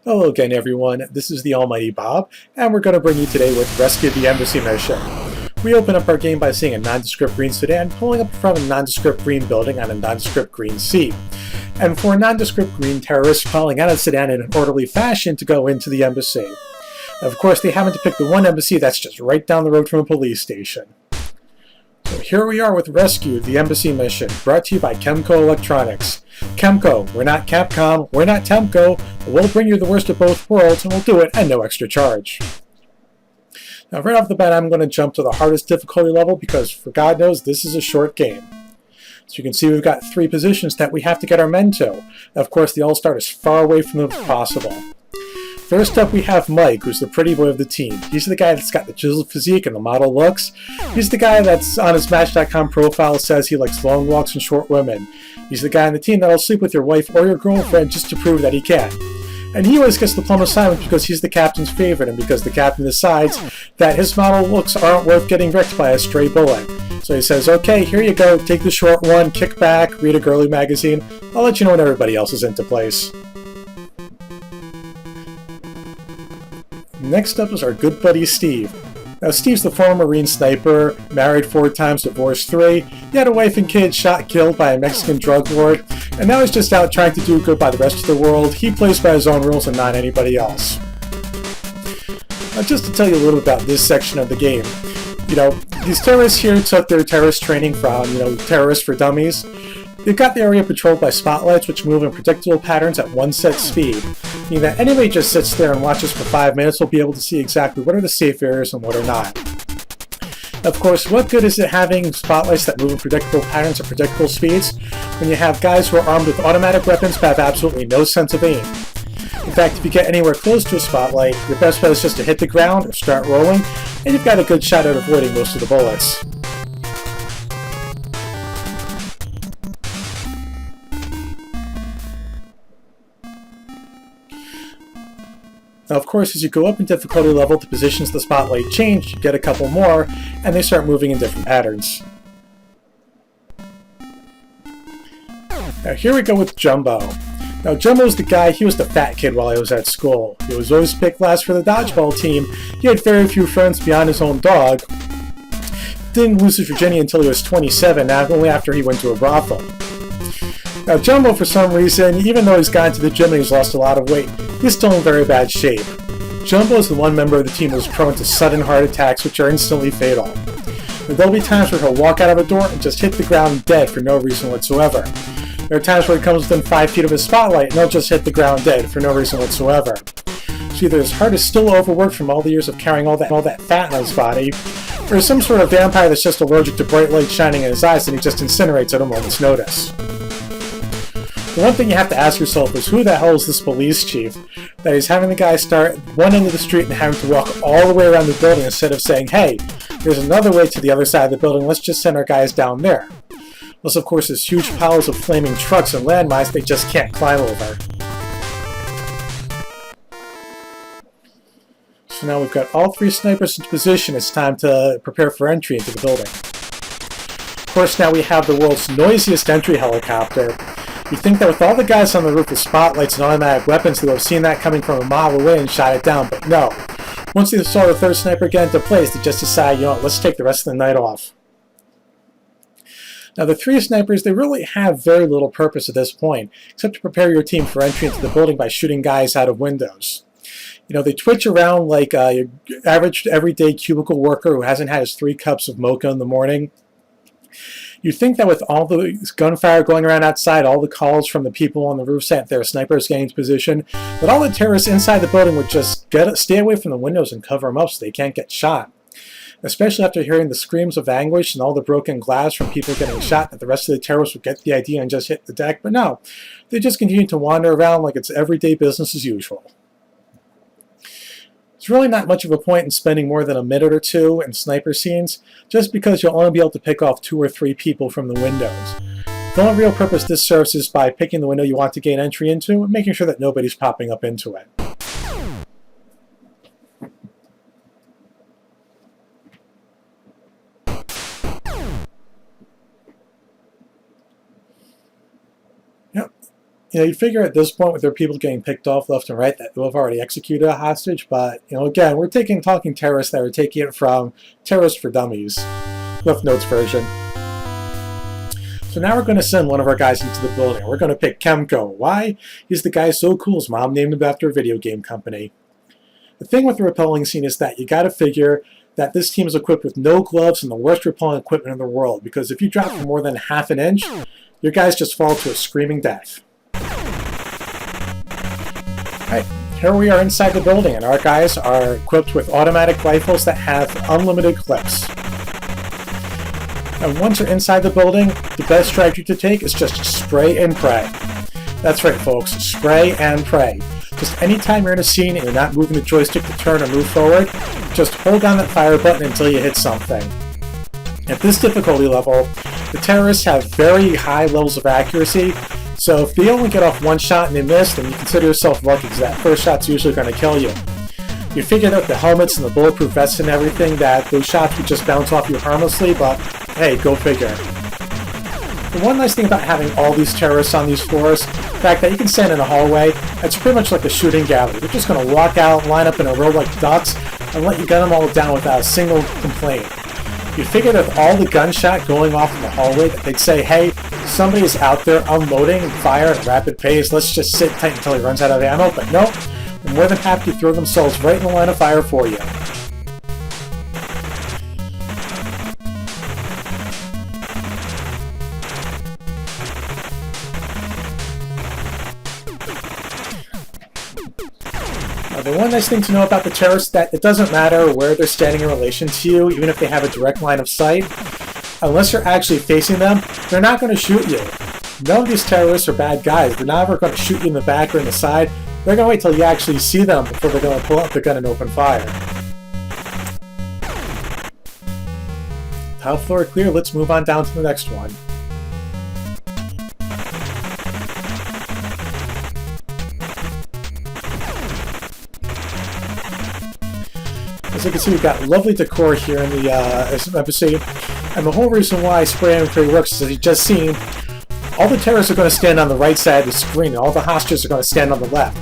Hello again, everyone. This is the Almighty Bob, and we're going to bring you today with Rescue the Embassy mission. We open up our game by seeing a nondescript green sedan pulling up from a nondescript green building on a nondescript green sea. And for a nondescript green terrorist calling out a sedan in an orderly fashion to go into the embassy. Of course, they happen to pick the one embassy that's just right down the road from a police station. So here we are with Rescue the Embassy mission, brought to you by Chemco Electronics. Chemco, we're not Capcom, we're not Temco, but we'll bring you the worst of both worlds, and we'll do it at no extra charge. Now right off the bat, I'm going to jump to the hardest difficulty level because, for God knows, this is a short game. So you can see we've got 3 positions that we have to get our men to. Of course, they all start as far away from them as possible. First up, we have Mike, who's the pretty boy of the team. He's the guy that's got the chiseled physique and the model looks. He's the guy that's on his Match.com profile says he likes long walks and short women. He's the guy on the team that'll sleep with your wife or your girlfriend just to prove that he can. And he always gets the plum assignment because he's the captain's favorite and because the captain decides that his model looks aren't worth getting wrecked by a stray bullet. So he says, okay, here you go, take the short one, kick back, read a girly magazine. I'll let you know when everybody else is into place. Next up is our good buddy Steve. Now Steve's the former Marine sniper, married 4 times, divorced 3. He had a wife and kids shot and killed by a Mexican drug lord, and now he's just out trying to do good by the rest of the world. He plays by his own rules and not anybody else. Now just to tell you a little about this section of the game, these terrorists here took their terrorist training from, Terrorists for Dummies. They've got the area patrolled by spotlights which move in predictable patterns at one set speed, meaning that anybody just sits there and watches for 5 minutes will be able to see exactly what are the safe areas and what are not. Of course, what good is it having spotlights that move in predictable patterns at predictable speeds when you have guys who are armed with automatic weapons but have absolutely no sense of aim? In fact, if you get anywhere close to a spotlight, your best bet is just to hit the ground or start rolling, and you've got a good shot at avoiding most of the bullets. Now, of course, as you go up in difficulty level, the positions of the spotlight change, you get a couple more, and they start moving in different patterns. Now, here we go with Jumbo. Now, Jumbo's the guy, he was the fat kid while he was at school. He was always picked last for the dodgeball team. He had very few friends beyond his own dog. Didn't lose his virginity until he was 27, only after he went to a brothel. Now, Jumbo, for some reason, even though he's gone to the gym and he's lost a lot of weight, he's still in very bad shape. Jumbo is the one member of the team who's prone to sudden heart attacks, which are instantly fatal. And there'll be times where he'll walk out of a door and just hit the ground dead for no reason whatsoever. There are times where he comes within 5 feet of his spotlight and he'll just hit the ground dead for no reason whatsoever. So either his heart is still overworked from all the years of carrying all that fat in his body, or he's some sort of vampire that's just allergic to bright light shining in his eyes and he just incinerates at a moment's notice. The one thing you have to ask yourself is who the hell is this police chief that he's having the guy start one end of the street and having to walk all the way around the building instead of saying, hey, there's another way to the other side of the building, let's just send our guys down there. Plus, of course, there's huge piles of flaming trucks and landmines they just can't climb over. So now we've got all 3 snipers in position. It's time to prepare for entry into the building. Of course, now we have the world's noisiest entry helicopter. You'd think that with all the guys on the roof with spotlights and automatic weapons, they would have seen that coming from a mile away and shot it down, but no. Once they saw the 3rd sniper get into place, they just decided, let's take the rest of the night off. Now, the 3 snipers, they really have very little purpose at this point, except to prepare your team for entry into the building by shooting guys out of windows. They twitch around like your average, everyday cubicle worker who hasn't had his 3 cups of mocha in the morning. You'd think that with all the gunfire going around outside, all the calls from the people on the roof saying their snipers getting into position, that all the terrorists inside the building would just stay away from the windows and cover them up so they can't get shot. Especially after hearing the screams of anguish and all the broken glass from people getting shot, that the rest of the terrorists would get the idea and just hit the deck. But no, they just continue to wander around like it's everyday business as usual. There's really not much of a point in spending more than a minute or 2 in sniper scenes, just because you'll only be able to pick off 2 or 3 people from the windows. The only real purpose this serves is by picking the window you want to gain entry into and making sure that nobody's popping up into it. You know, you figure at this point with their people getting picked off left and right that they'll have already executed a hostage, but, you know, again, we're talking terrorists that are taking it from Terrorists for Dummies, Cliff Notes version. So now we're going to send one of our guys into the building. We're going to pick Kemko. Why? He's the guy so cool his mom named him after a video game company. The thing with the rappelling scene is that you got to figure that this team is equipped with no gloves and the worst rappelling equipment in the world, because if you drop for more than half an inch, your guys just fall to a screaming death. Alright, here we are inside the building, and our guys are equipped with automatic rifles that have unlimited clips. And once you're inside the building, the best strategy to take is just spray and pray. That's right, folks, spray and pray. Just anytime you're in a scene and you're not moving the joystick to turn or move forward, just hold down that fire button until you hit something. At this difficulty level, the terrorists have very high levels of accuracy, so if they only get off one shot and they miss, then you consider yourself lucky because that first shot's usually going to kill you. You figured out the helmets and the bulletproof vests and everything, that those shots would just bounce off you harmlessly, but hey, go figure. The one nice thing about having all these terrorists on these floors, the fact that you can stand in a hallway, it's pretty much like a shooting gallery. They're just going to walk out, line up in a row like ducks, and let you gun them all down without a single complaint. You figured with all the gunshot going off in the hallway that they'd say, hey, somebody's out there unloading fire at a rapid pace, let's just sit tight until he runs out of ammo, but nope, they're more than happy to throw themselves right in the line of fire for you. The one nice thing to know about the terrorists is that it doesn't matter where they're standing in relation to you, even if they have a direct line of sight. Unless you're actually facing them, they're not going to shoot you. None of these terrorists are bad guys. They're never going to shoot you in the back or in the side. They're going to wait till you actually see them before they're going to pull out the gun and open fire. Top floor clear, let's move on down to the next one. As you can see, we've got lovely decor here in the episode, and the whole reason why spray and pray works is, as you've just seen, all the terrorists are going to stand on the right side of the screen, and all the hostages are going to stand on the left.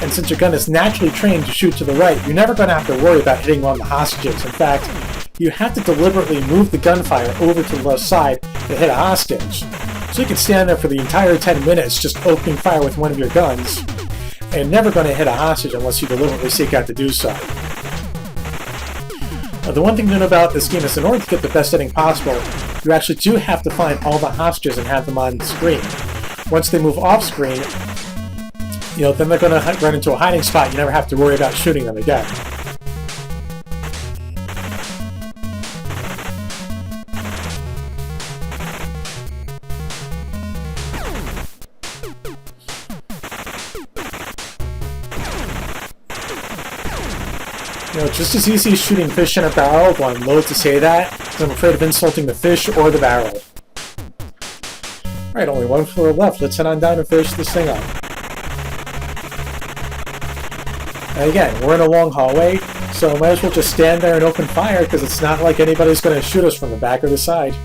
And since your gun is naturally trained to shoot to the right, you're never going to have to worry about hitting one of the hostages. In fact, you have to deliberately move the gunfire over to the left side to hit a hostage. So you can stand there for the entire 10 minutes just opening fire with one of your guns, and you're never going to hit a hostage unless you deliberately seek out to do so. The one thing to know about this game is in order to get the best ending possible, you actually do have to find all the hostages and have them on the screen. Once they move off screen, you know, then they're going to run into a hiding spot. You never have to worry about shooting them again. You know, just as easy as shooting fish in a barrel, though I'm loath to say that, because I'm afraid of insulting the fish or the barrel. Alright, only one floor left. Let's head on down and finish this thing up. And again, we're in a long hallway, so might as well just stand there and open fire, because it's not like anybody's going to shoot us from the back or the side.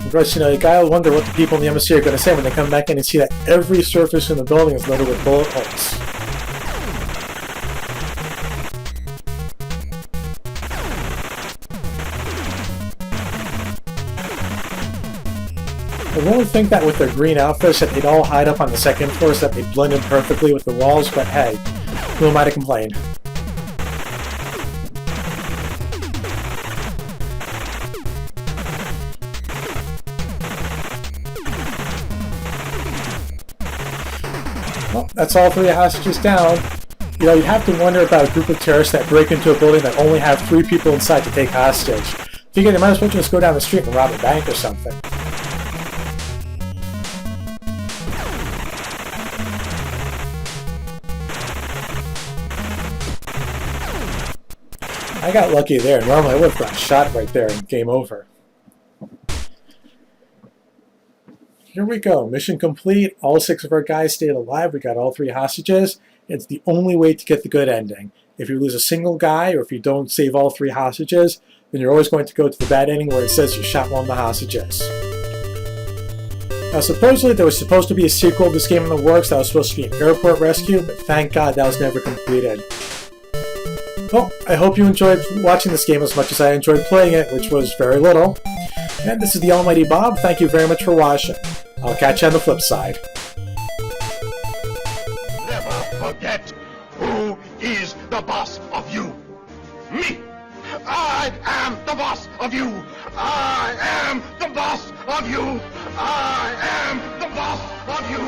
Of course, you know, you gotta wonder what the people in the embassy are going to say when they come back in and see that every surface in the building is loaded with bullet holes. I really think that with their green outfits that they'd all hide up on the second floor so that they'd blend in perfectly with the walls, but hey, who am I to complain? Well, that's all 3 hostages down. You know, you have to wonder about a group of terrorists that break into a building that only have 3 people inside to take hostage. Figure they might as well just go down the street and rob a bank or something. I got lucky there. Normally I would have got shot right there and game over. Here we go. Mission complete. All 6 of our guys stayed alive. We got all 3 hostages. It's the only way to get the good ending. If you lose a single guy, or if you don't save all 3 hostages, then you're always going to go to the bad ending where it says you shot one of the hostages. Now supposedly there was supposed to be a sequel of this game in the works that was supposed to be an airport rescue, but thank God that was never completed. Well, I hope you enjoyed watching this game as much as I enjoyed playing it, which was very little. And this is the Almighty Bob. Thank you very much for watching. I'll catch you on the flip side. Never forget who is the boss of you. Me! I am the boss of you! I am the boss of you! I am the boss of you!